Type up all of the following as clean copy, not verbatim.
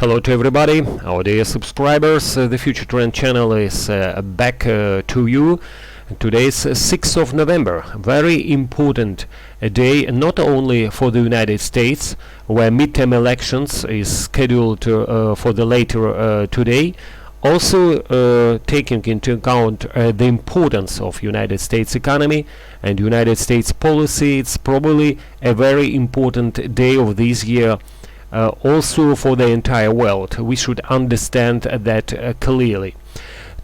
Hello to everybody, our dear subscribers. The FutureTrend channel is back to you. Today is 6th of November, very important day not only for the United States, where midterm elections is scheduled for the later today, also taking into account the importance of United States economy and United States policy. It's probably a very important day of this year. Also for the entire world. We should understand that clearly.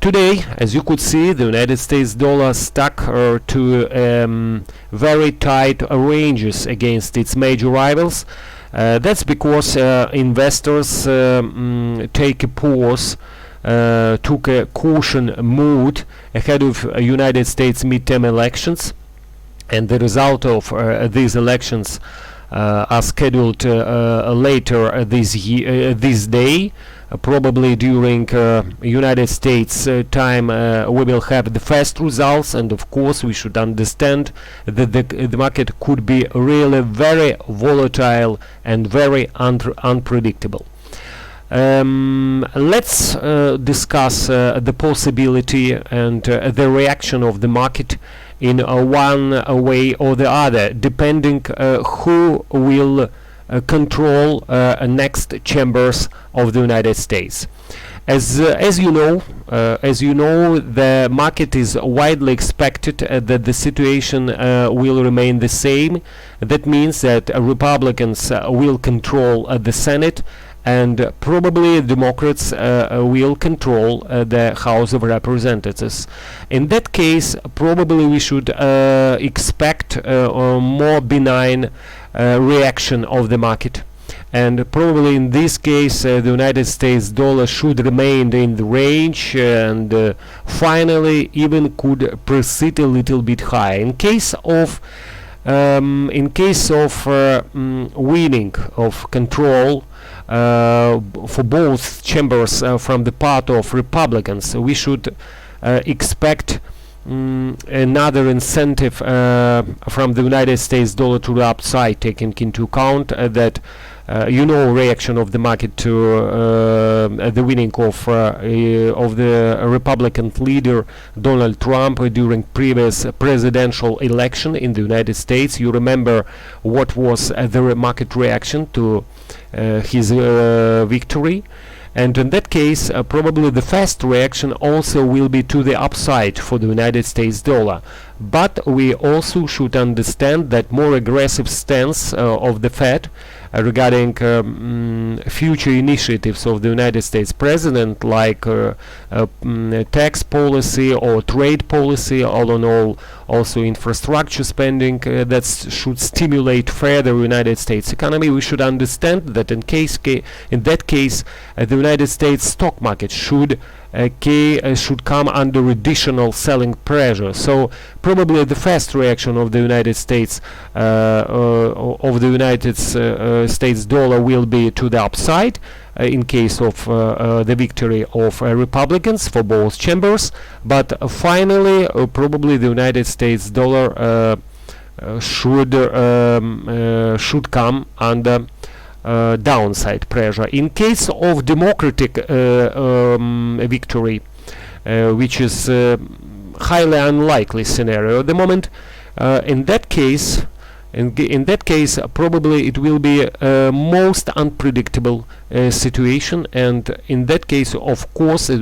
Today, as you could see, the United States dollar stuck to very tight ranges against its major rivals. That's because investors take a pause, took a caution mood ahead of United States midterm elections, and the result of these elections are scheduled later this day. Probably during United States time we will have the first results, and of course we should understand that the market could be really very volatile and very unpredictable. Let's discuss the possibility and the reaction of the market in one way or the other, depending who will control next chambers of the United States. As you know, the market is widely expected that the situation will remain the same. That means that Republicans will control the Senate, and probably Democrats will control the House of Representatives. In that case, probably we should expect a more benign reaction of the market. And probably in this case the United States dollar should remain in the range, and finally even could proceed a little bit higher. In case of winning of control for both chambers from the part of Republicans, we should expect another incentive from the United States dollar to the upside, taking into account that reaction of the market to the winning of the Republican leader Donald Trump during previous presidential election in the United States. You remember what was the market reaction to his victory. And in that case, probably the first reaction also will be to the upside for the United States dollar. But we also should understand that more aggressive stance of the Fed regarding future initiatives of the United States president, like tax policy or trade policy, all in all, also infrastructure spending that should stimulate further United States economy. We should understand that in that case the United States stock market should come under additional selling pressure. So probably the first reaction of the United States States dollar will be to the upside in case of the victory of Republicans for both chambers. But finally probably the United States dollar should come under downside pressure. In case of Democratic victory, which is highly unlikely scenario at the moment, in that case probably it will be a most unpredictable situation, and in that case of course the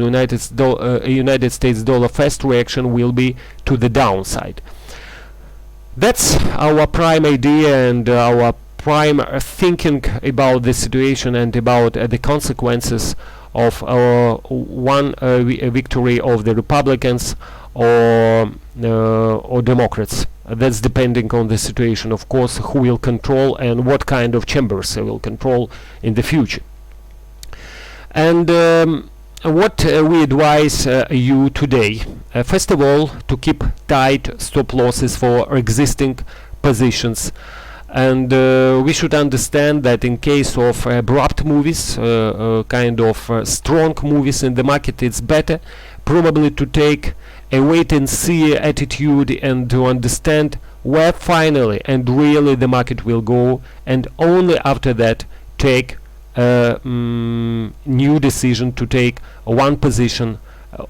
United States dollar first reaction will be to the downside. That's our prime idea and our prime thinking about the situation and about the consequences of one victory of the Republicans or Democrats. That's depending on the situation, of course, who will control and what kind of chambers they will control in the future. And what we advise you today, first of all, to keep tight stop losses for existing positions. And we should understand that in case of abrupt movies, kind of strong movies in the market, it's better probably to take a wait-and-see attitude and to understand where finally and really the market will go, and only after that take new decision to take one position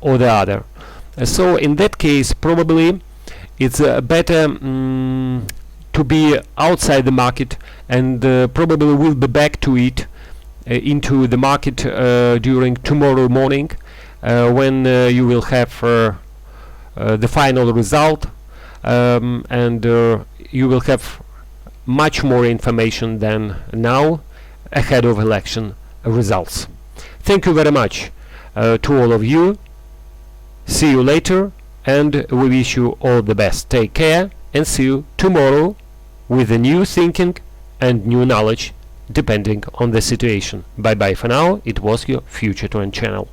or the other. So in that case, probably it's better to be outside the market, and probably will be back to it into the market during tomorrow morning, when you will have the final result, and you will have much more information than now ahead of election results. Thank you very much to all of you. See you later, and we wish you all the best. Take care, and see you tomorrow with a new thinking and new knowledge, depending on the situation. Bye bye for now. It was your FutureTrend channel.